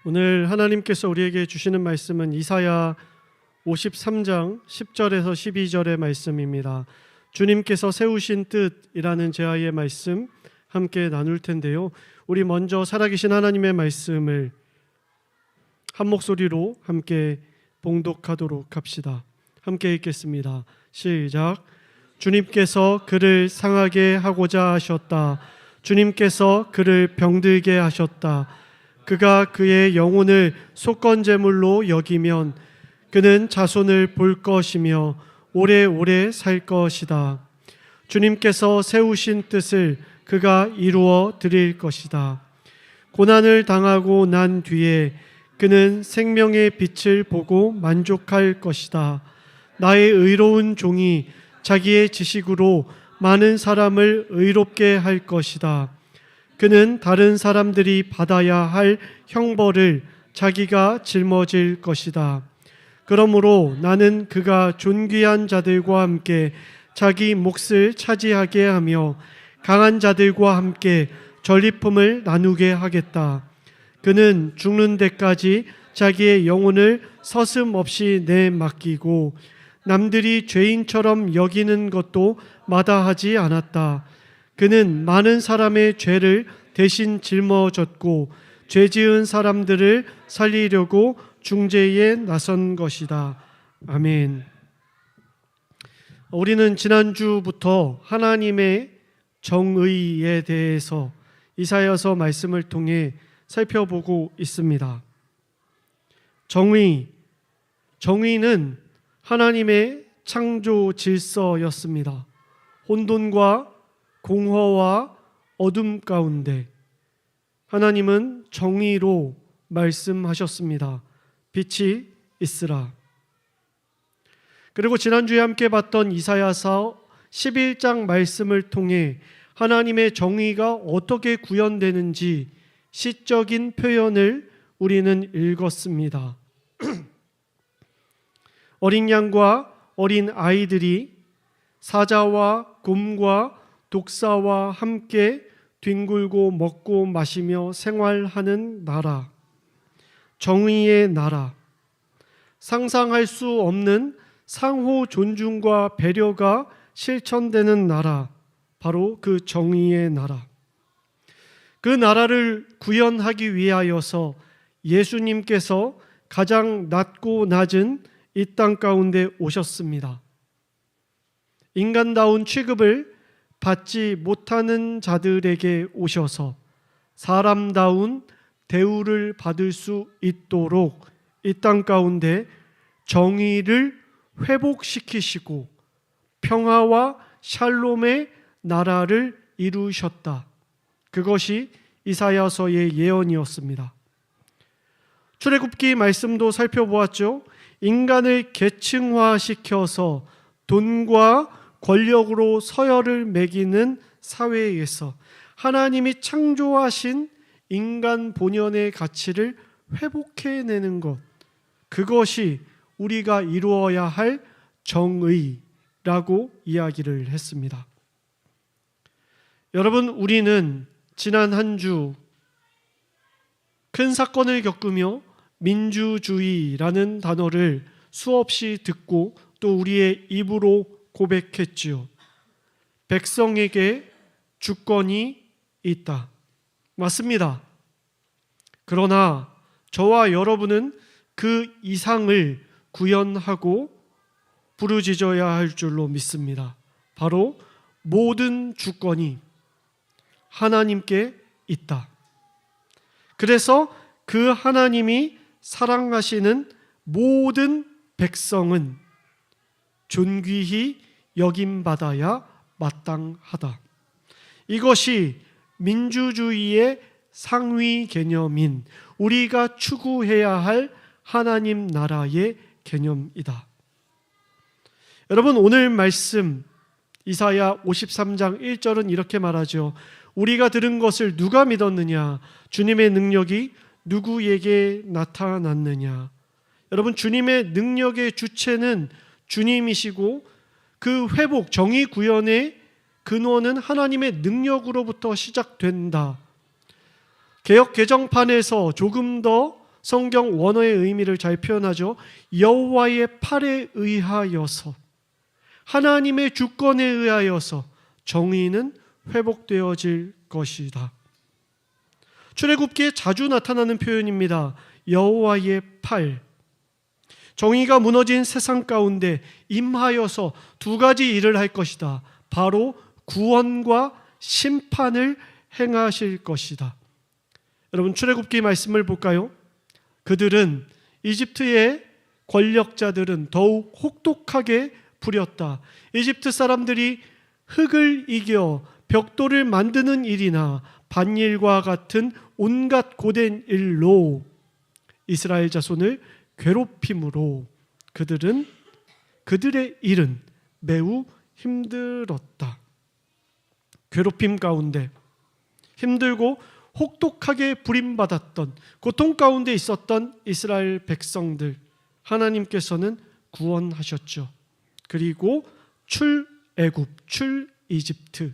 오늘 하나님께서 우리에게 주시는 말씀은 이사야 53장 10절에서 12절의 말씀입니다. 주님께서 세우신 뜻이라는 제아의 말씀 함께 나눌 텐데요. 우리 먼저 살아계신 하나님의 말씀을 한 목소리로 함께 봉독하도록 합시다. 함께 읽겠습니다. 시작. 주님께서 그를 상하게 하고자 하셨다. 주님께서 그를 병들게 하셨다. 그가 그의 영혼을 속건제물로 여기면 그는 자손을 볼 것이며 오래오래 살 것이다. 주님께서 세우신 뜻을 그가 이루어 드릴 것이다. 고난을 당하고 난 뒤에 그는 생명의 빛을 보고 만족할 것이다. 나의 의로운 종이 자기의 지식으로 많은 사람을 의롭게 할 것이다. 그는 다른 사람들이 받아야 할 형벌을 자기가 짊어질 것이다. 그러므로 나는 그가 존귀한 자들과 함께 자기 몫을 차지하게 하며 강한 자들과 함께 전리품을 나누게 하겠다. 그는 죽는 데까지 자기의 영혼을 서슴없이 내맡기고 남들이 죄인처럼 여기는 것도 마다하지 않았다. 그는 많은 사람의 죄를 대신 짊어졌고 죄 지은 사람들을 살리려고 중재에 나선 것이다. 아멘. 우리는 지난주부터 하나님의 정의에 대해서 이사야서 말씀을 통해 살펴보고 있습니다. 정의는 하나님의 창조 질서였습니다. 혼돈과 공허와 어둠 가운데 하나님은 정의로 말씀하셨습니다. 빛이 있으라. 그리고 지난주에 함께 봤던 이사야서 11장 말씀을 통해 하나님의 정의가 어떻게 구현되는지 시적인 표현을 우리는 읽었습니다. 어린 양과 어린 아이들이 사자와 곰과 독사와 함께 뒹굴고 먹고 마시며 생활하는 나라, 정의의 나라, 상상할 수 없는 상호 존중과 배려가 실천되는 나라, 바로 그 정의의 나라. 그 나라를 구현하기 위하여서 예수님께서 가장 낮고 낮은 이 땅 가운데 오셨습니다. 인간다운 취급을 받지 못하는 자들에게 오셔서 사람다운 대우를 받을 수 있도록 이 땅 가운데 정의를 회복시키시고 평화와 샬롬의 나라를 이루셨다. 그것이 이사야서의 예언이었습니다. 출애굽기 말씀도 살펴보았죠. 인간을 계층화시켜서 돈과 권력으로 서열을 매기는 사회에서 하나님이 창조하신 인간 본연의 가치를 회복해내는 것, 그것이 우리가 이루어야 할 정의라고 이야기를 했습니다. 여러분, 우리는 지난 한 주 큰 사건을 겪으며 민주주의라는 단어를 수없이 듣고 또 우리의 입으로 고백했지요. 백성에게 주권이 있다. 맞습니다. 그러나 저와 여러분은 그 이상을 구현하고 부르짖어야 할 줄로 믿습니다. 바로 모든 주권이 하나님께 있다. 그래서 그 하나님이 사랑하시는 모든 백성은 존귀히 여김받아야 마땅하다. 이것이 민주주의의 상위 개념인 우리가 추구해야 할 하나님 나라의 개념이다. 여러분, 오늘 말씀 이사야 53장 1절은 이렇게 말하죠. 우리가 들은 것을 누가 믿었느냐? 주님의 능력이 누구에게 나타났느냐? 여러분, 주님의 능력의 주체는 주님이시고 그 회복, 정의 구현의 근원은 하나님의 능력으로부터 시작된다. 개역 개정판에서 조금 더 성경 원어의 의미를 잘 표현하죠. 여호와의 팔에 의하여서, 하나님의 주권에 의하여서 정의는 회복되어질 것이다. 출애굽기에 자주 나타나는 표현입니다. 여호와의 팔. 정의가 무너진 세상 가운데 임하여서 두 가지 일을 할 것이다. 바로 구원과 심판을 행하실 것이다. 여러분, 출애굽기 말씀을 볼까요? 그들은, 이집트의 권력자들은 더욱 혹독하게 부렸다. 이집트 사람들이 흙을 이겨 벽돌을 만드는 일이나 밭일과 같은 온갖 고된 일로 이스라엘 자손을 괴롭힘으로 그들의 일은 매우 힘들었다. 괴롭힘 가운데 힘들고 혹독하게 부림받았던 고통 가운데 있었던 이스라엘 백성들, 하나님께서는 구원하셨죠. 그리고 출애굽, 출이집트,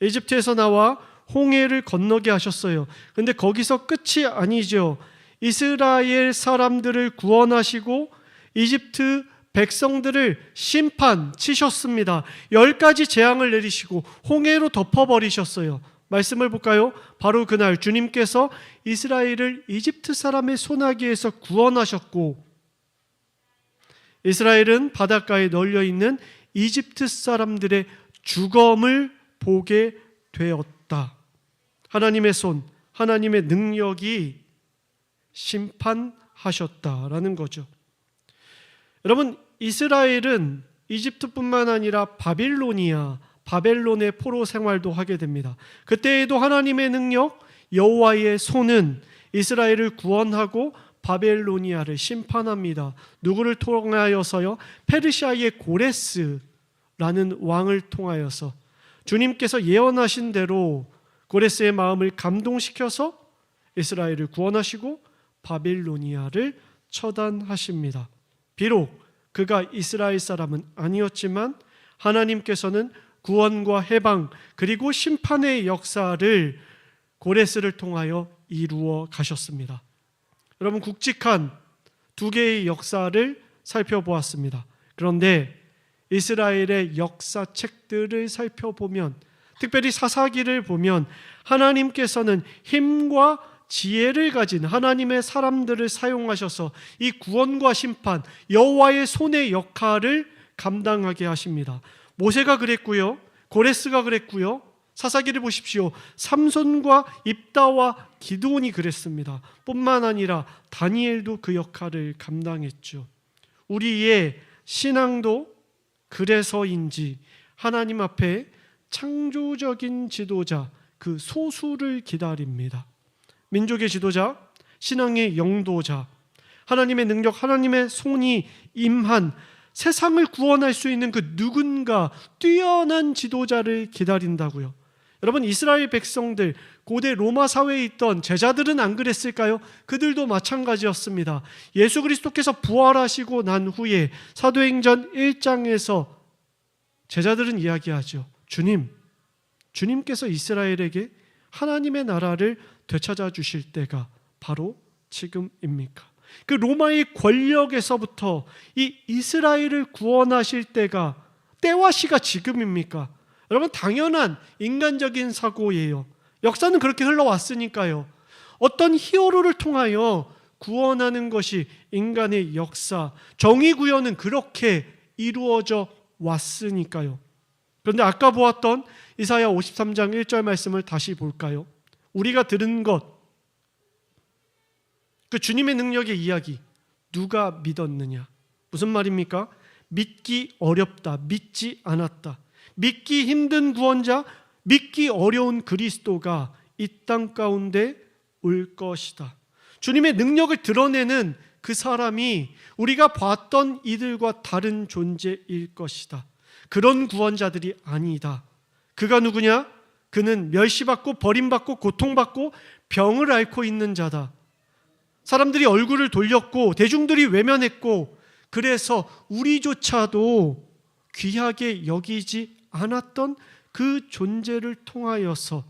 이집트에서 나와 홍해를 건너게 하셨어요. 그런데 거기서 끝이 아니죠. 이스라엘 사람들을 구원하시고 이집트 백성들을 심판치셨습니다. 10가지 재앙을 내리시고 홍해로 덮어버리셨어요. 말씀을 볼까요? 바로 그날 주님께서 이스라엘을 이집트 사람의 손아귀에서 구원하셨고, 이스라엘은 바닷가에 널려있는 이집트 사람들의 죽음을 보게 되었다. 하나님의 손, 하나님의 능력이 심판하셨다라는 거죠. 여러분, 이스라엘은 이집트뿐만 아니라 바벨론의 포로 생활도 하게 됩니다. 그때에도 하나님의 능력, 여호와의 손은 이스라엘을 구원하고 바벨로니아를 심판합니다. 누구를 통하여서요? 페르시아의 고레스라는 왕을 통하여서 주님께서 예언하신 대로 고레스의 마음을 감동시켜서 이스라엘을 구원하시고 바벨로니아를 처단하십니다. 비록 그가 이스라엘 사람은 아니었지만 하나님께서는 구원과 해방 그리고 심판의 역사를 고레스를 통하여 이루어 가셨습니다. 여러분, 굵직한 두 개의 역사를 살펴보았습니다. 그런데 이스라엘의 역사책들을 살펴보면, 특별히 사사기를 보면 하나님께서는 힘과 지혜를 가진 하나님의 사람들을 사용하셔서 이 구원과 심판, 여호와의 손의 역할을 감당하게 하십니다. 모세가 그랬고요, 고레스가 그랬고요, 사사기를 보십시오. 삼손과 입다와 기드온이 그랬습니다. 뿐만 아니라 다니엘도 그 역할을 감당했죠. 우리의 신앙도 그래서인지 하나님 앞에 창조적인 지도자, 그 소수를 기다립니다. 민족의 지도자, 신앙의 영도자, 하나님의 능력, 하나님의 손이 임한 세상을 구원할 수 있는 그 누군가 뛰어난 지도자를 기다린다고요. 여러분, 이스라엘 백성들, 고대 로마 사회에 있던 제자들은 안 그랬을까요? 그들도 마찬가지였습니다. 예수 그리스도께서 부활하시고 난 후에 사도행전 1장에서 제자들은 이야기하죠. 주님께서 이스라엘에게 하나님의 나라를 되찾아 주실 때가 바로 지금입니까? 그 로마의 권력에서부터 이 이스라엘을 구원하실 때와 시가 지금입니까? 여러분, 당연한 인간적인 사고예요. 역사는 그렇게 흘러왔으니까요. 어떤 히어로를 통하여 구원하는 것이 인간의 역사, 정의 구현은 그렇게 이루어져 왔으니까요. 그런데 아까 보았던 이사야 53장 1절 말씀을 다시 볼까요? 우리가 들은 것, 그 주님의 능력의 이야기, 누가 믿었느냐? 무슨 말입니까? 믿기 어렵다, 믿지 않았다. 믿기 힘든 구원자, 믿기 어려운 그리스도가 이 땅 가운데 올 것이다. 주님의 능력을 드러내는 그 사람이 우리가 봤던 이들과 다른 존재일 것이다. 그런 구원자들이 아니다. 그가 누구냐? 그는 멸시받고 버림받고 고통받고 병을 앓고 있는 자다. 사람들이 얼굴을 돌렸고 대중들이 외면했고, 그래서 우리조차도 귀하게 여기지 않았던 그 존재를 통하여서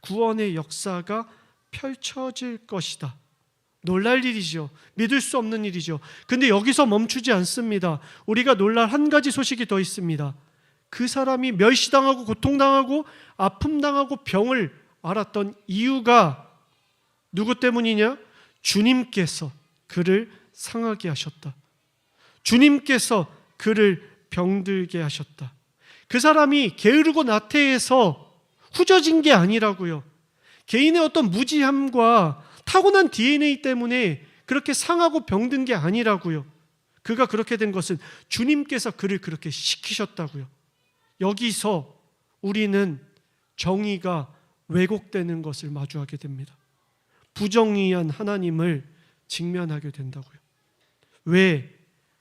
구원의 역사가 펼쳐질 것이다. 놀랄 일이죠. 믿을 수 없는 일이죠. 근데 여기서 멈추지 않습니다. 우리가 놀랄 한 가지 소식이 더 있습니다. 그 사람이 멸시당하고 고통당하고 아픔당하고 병을 앓았던 이유가 누구 때문이냐? 주님께서 그를 상하게 하셨다. 주님께서 그를 병들게 하셨다. 그 사람이 게으르고 나태해서 후져진 게 아니라고요. 개인의 어떤 무지함과 타고난 DNA 때문에 그렇게 상하고 병든 게 아니라고요. 그가 그렇게 된 것은 주님께서 그를 그렇게 시키셨다고요. 여기서 우리는 정의가 왜곡되는 것을 마주하게 됩니다. 부정의한 하나님을 직면하게 된다고요. 왜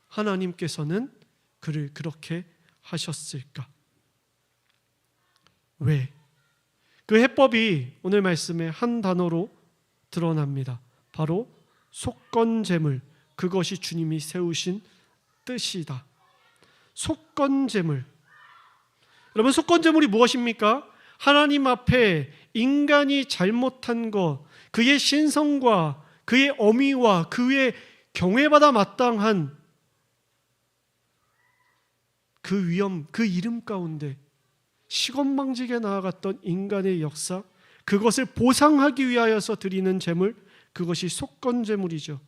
하나님께서는 그를 그렇게 하셨을까? 왜? 그 해법이 오늘 말씀에 한 단어로 드러납니다. 바로 속건제물, 그것이 주님이 세우신 뜻이다. 속건제물. 여러분, 속건제물이 무엇입니까? 하나님 앞에 인간이 잘못한 것, 그의 신성과 그의 어미와 그의 경외받아 마땅한 그 위엄, 그 이름 가운데 시건방지게 나아갔던 인간의 역사, 그것을 보상하기 위하여서 드리는 제물, 그것이 속건제물이죠.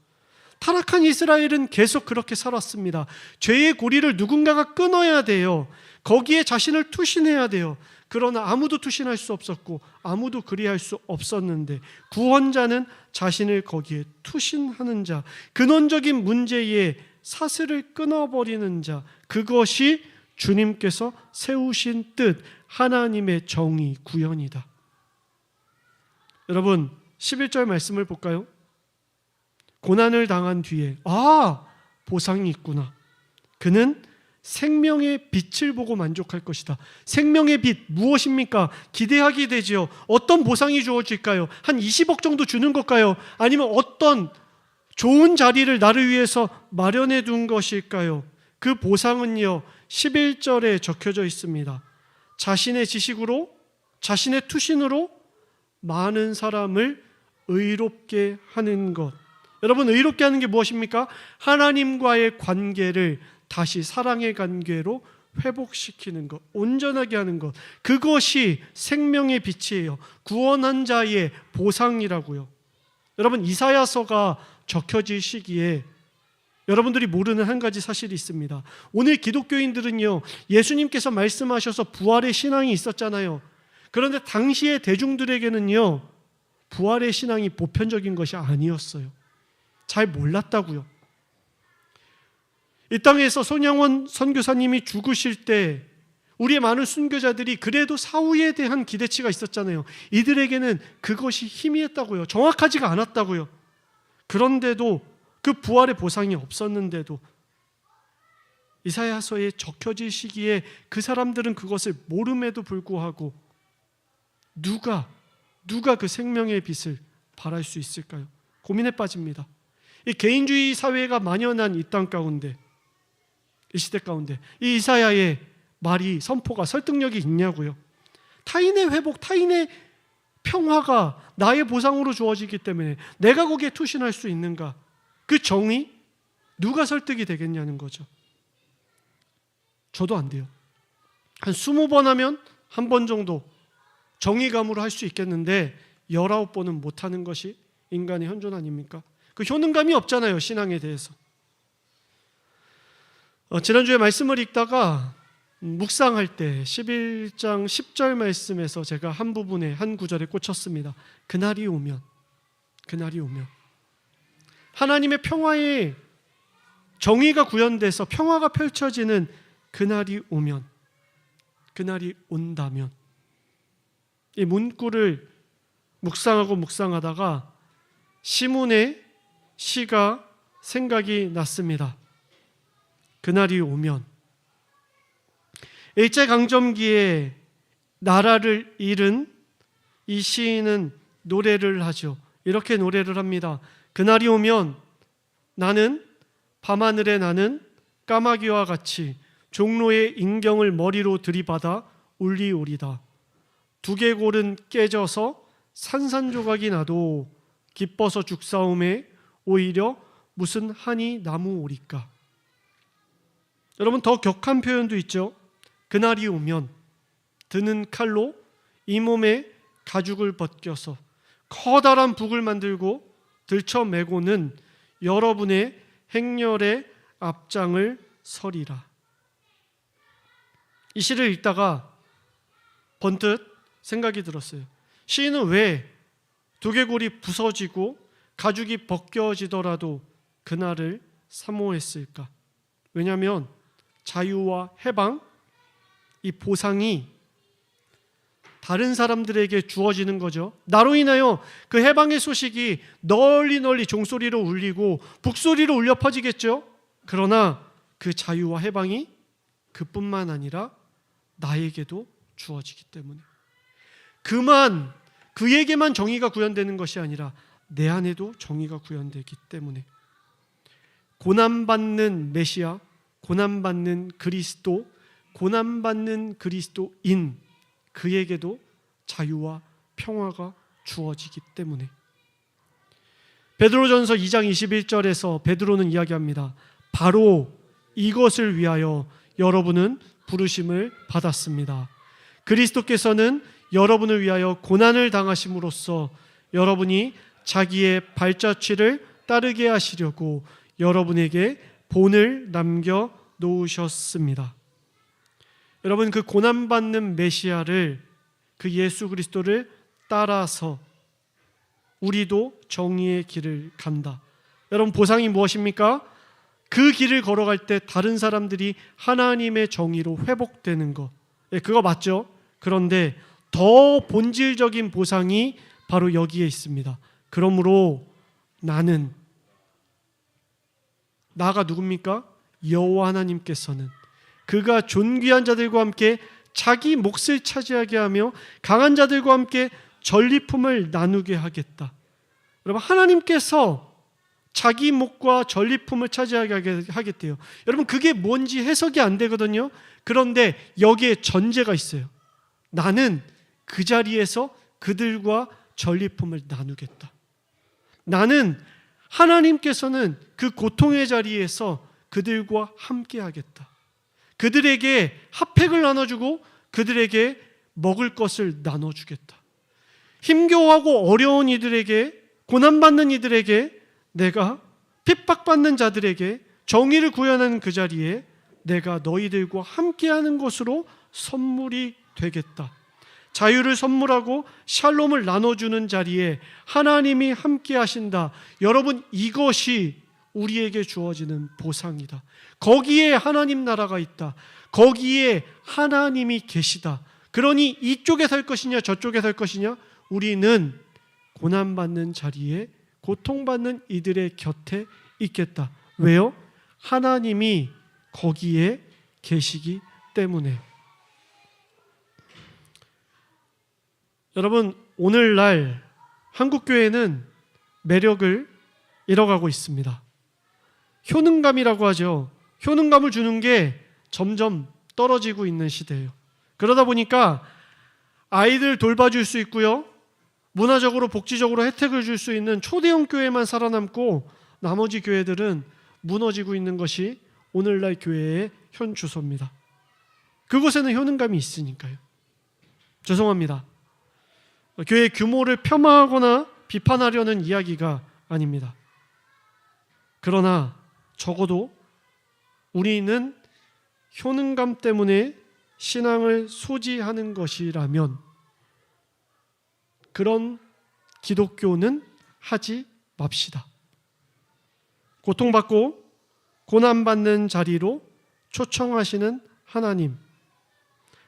타락한 이스라엘은 계속 그렇게 살았습니다. 죄의 고리를 누군가가 끊어야 돼요. 거기에 자신을 투신해야 돼요. 그러나 아무도 투신할 수 없었고 아무도 그리할 수 없었는데 구원자는 자신을 거기에 투신하는 자, 근원적인 문제에 사슬을 끊어버리는 자, 그것이 주님께서 세우신 뜻, 하나님의 정의, 구현이다. 여러분, 11절 말씀을 볼까요? 고난을 당한 뒤에 보상이 있구나. 그는 생명의 빛을 보고 만족할 것이다. 생명의 빛 무엇입니까? 기대하게 되지요. 어떤 보상이 주어질까요? 한 20억 정도 주는 걸까요? 아니면 어떤 좋은 자리를 나를 위해서 마련해 둔 것일까요? 그 보상은요, 11절에 적혀져 있습니다. 자신의 지식으로, 자신의 투신으로 많은 사람을 의롭게 하는 것. 여러분, 의롭게 하는 게 무엇입니까? 하나님과의 관계를 다시 사랑의 관계로 회복시키는 것, 온전하게 하는 것, 그것이 생명의 빛이에요. 구원한 자의 보상이라고요. 여러분, 이사야서가 적혀질 시기에 여러분들이 모르는 한 가지 사실이 있습니다. 오늘 기독교인들은요, 예수님께서 말씀하셔서 부활의 신앙이 있었잖아요. 그런데 당시의 대중들에게는요, 부활의 신앙이 보편적인 것이 아니었어요. 잘 몰랐다고요. 이 땅에서 손양원 선교사님이 죽으실 때 우리의 많은 순교자들이 그래도 사후에 대한 기대치가 있었잖아요. 이들에게는 그것이 희미했다고요. 정확하지가 않았다고요. 그런데도 그 부활의 보상이 없었는데도 이사야서에 적혀질 시기에 그 사람들은 그것을 모름에도 불구하고 누가 그 생명의 빛을 발할 수 있을까요? 고민에 빠집니다. 이 개인주의 사회가 만연한 이 땅 가운데, 이 시대 가운데 이 이사야의 말이, 선포가 설득력이 있냐고요. 타인의 회복, 타인의 평화가 나의 보상으로 주어지기 때문에 내가 거기에 투신할 수 있는가? 그 정의, 누가 설득이 되겠냐는 거죠. 저도 안 돼요. 한 20번 하면 한 번 정도 정의감으로 할 수 있겠는데 19번은 못하는 것이 인간의 현존 아닙니까? 그 효능감이 없잖아요, 신앙에 대해서. 지난주에 말씀을 읽다가 묵상할 때 11장 10절 말씀에서 제가 한 부분에, 한 구절에 꽂혔습니다. 그날이 오면 하나님의 평화의 정의가 구현돼서 평화가 펼쳐지는 그날이 오면, 그날이 온다면, 이 문구를 묵상하다가 시문의 시가 생각이 났습니다. 그날이 오면. 일제강점기에 나라를 잃은 이 시인은 노래를 하죠. 이렇게 노래를 합니다. 그날이 오면 나는 밤하늘에 나는 까마귀와 같이 종로의 인경을 머리로 들이받아 울리오리다. 두개골은 깨져서 산산조각이 나도 기뻐서 죽사움에 오히려 무슨 한이 남으오리까. 여러분, 더 격한 표현도 있죠. 그날이 오면 드는 칼로 이 몸의 가죽을 벗겨서 커다란 북을 만들고 들쳐매고는 여러분의 행렬의 앞장을 서리라. 이 시를 읽다가 번뜩 생각이 들었어요. 시인은 왜 두개골이 부서지고 가죽이 벗겨지더라도 그날을 사모했을까? 왜냐하면 자유와 해방, 이 보상이 다른 사람들에게 주어지는 거죠. 나로 인하여 그 해방의 소식이 널리 종소리로 울리고 북소리로 울려 퍼지겠죠. 그러나 그 자유와 해방이 그뿐만 아니라 나에게도 주어지기 때문에, 그에게만 정의가 구현되는 것이 아니라 내 안에도 정의가 구현되기 때문에, 고난받는 메시아, 고난받는 그리스도, 고난받는 그리스도인, 그에게도 자유와 평화가 주어지기 때문에. 베드로전서 2장 21절에서 베드로는 이야기합니다. 바로 이것을 위하여 여러분은 부르심을 받았습니다. 그리스도께서는 여러분을 위하여 고난을 당하심으로써 여러분이 자기의 발자취를 따르게 하시려고 여러분에게 본을 남겨 놓으셨습니다. 여러분, 그 고난받는 메시아를, 그 예수 그리스도를 따라서 우리도 정의의 길을 간다. 여러분, 보상이 무엇입니까? 그 길을 걸어갈 때 다른 사람들이 하나님의 정의로 회복되는 것. 그거 맞죠? 그런데 더 본질적인 보상이 바로 여기에 있습니다. 그러므로 나가 누굽니까? 여호와 하나님께서는 그가 존귀한 자들과 함께 자기 몫을 차지하게 하며 강한 자들과 함께 전리품을 나누게 하겠다. 여러분, 하나님께서 자기 몫과 전리품을 차지하게 하겠대요. 여러분, 그게 뭔지 해석이 안 되거든요. 그런데 여기에 전제가 있어요. 나는 그 자리에서 그들과 전리품을 나누겠다. 나는, 하나님께서는 그 고통의 자리에서 그들과 함께 하겠다. 그들에게 핫팩을 나눠주고 그들에게 먹을 것을 나눠주겠다. 힘겨워하고 어려운 이들에게, 고난받는 이들에게, 내가 핍박받는 자들에게 정의를 구현하는 그 자리에 내가 너희들과 함께하는 것으로 선물이 되겠다. 자유를 선물하고 샬롬을 나눠주는 자리에 하나님이 함께 하신다. 여러분, 이것이 우리에게 주어지는 보상이다. 거기에 하나님 나라가 있다. 거기에 하나님이 계시다. 그러니 이쪽에 설 것이냐 저쪽에 설 것이냐, 우리는 고난받는 자리에, 고통받는 이들의 곁에 있겠다. 왜요? 하나님이 거기에 계시기 때문에. 여러분, 오늘날 한국교회는 매력을 잃어가고 있습니다. 효능감이라고 하죠. 효능감을 주는 게 점점 떨어지고 있는 시대예요. 그러다 보니까 아이들 돌봐줄 수 있고요, 문화적으로 복지적으로 혜택을 줄 수 있는 초대형 교회만 살아남고 나머지 교회들은 무너지고 있는 것이 오늘날 교회의 현 주소입니다. 그곳에는 효능감이 있으니까요. 죄송합니다. 교회 규모를 폄하하거나 비판하려는 이야기가 아닙니다. 그러나 적어도 우리는 효능감 때문에 신앙을 소지하는 것이라면 그런 기독교는 하지 맙시다. 고통받고 고난받는 자리로 초청하시는 하나님,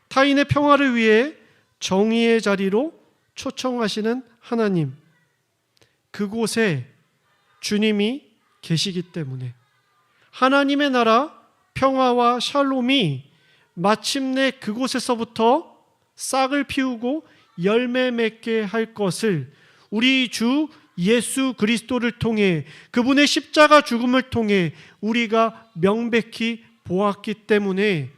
타인의 평화를 위해 정의의 자리로 초청하시는 하나님, 그곳에 주님이 계시기 때문에 하나님의 나라 평화와 샬롬이 마침내 그곳에서부터 싹을 피우고 열매 맺게 할 것을 우리 주 예수 그리스도를 통해, 그분의 십자가 죽음을 통해 우리가 명백히 보았기 때문에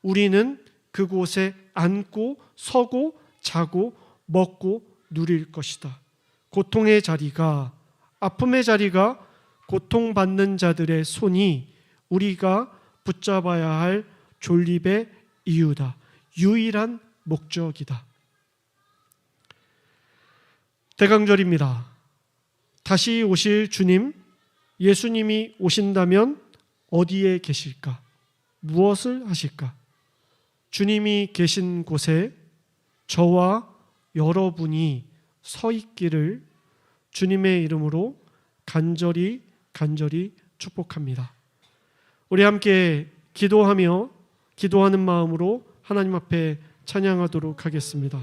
우리는 그곳에 앉고 서고 자고 먹고 누릴 것이다. 고통의 자리가, 아픔의 자리가 고통받는 자들의 손이 우리가 붙잡아야 할 존립의 이유다. 유일한 목적이다. 대강절입니다. 다시 오실 주님, 예수님이 오신다면 어디에 계실까? 무엇을 하실까? 주님이 계신 곳에 저와 여러분이 서 있기를 주님의 이름으로 간절히 축복합니다. 우리 함께 기도하며 기도하는 마음으로 하나님 앞에 찬양하도록 하겠습니다.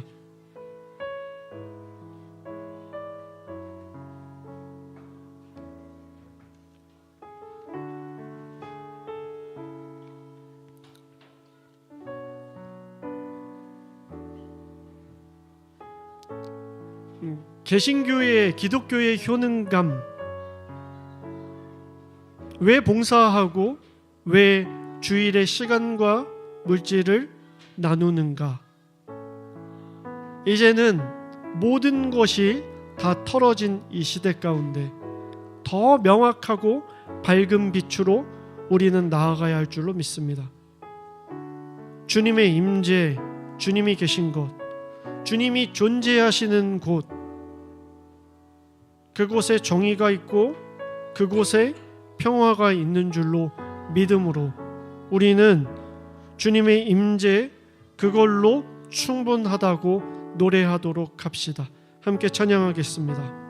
개신교의 기독교의 효능감, 왜 봉사하고 왜 주일의 시간과 물질을 나누는가? 이제는 모든 것이 다 털어진 이 시대 가운데 더 명확하고 밝은 빛으로 우리는 나아가야 할 줄로 믿습니다. 주님의 임재, 주님이 계신 곳, 주님이 존재하시는 곳, 그곳에 정의가 있고 그곳에 평화가 있는 줄로 믿음으로 우리는 주님의 임재, 그걸로 충분하다고 노래하도록 합시다. 함께 찬양하겠습니다.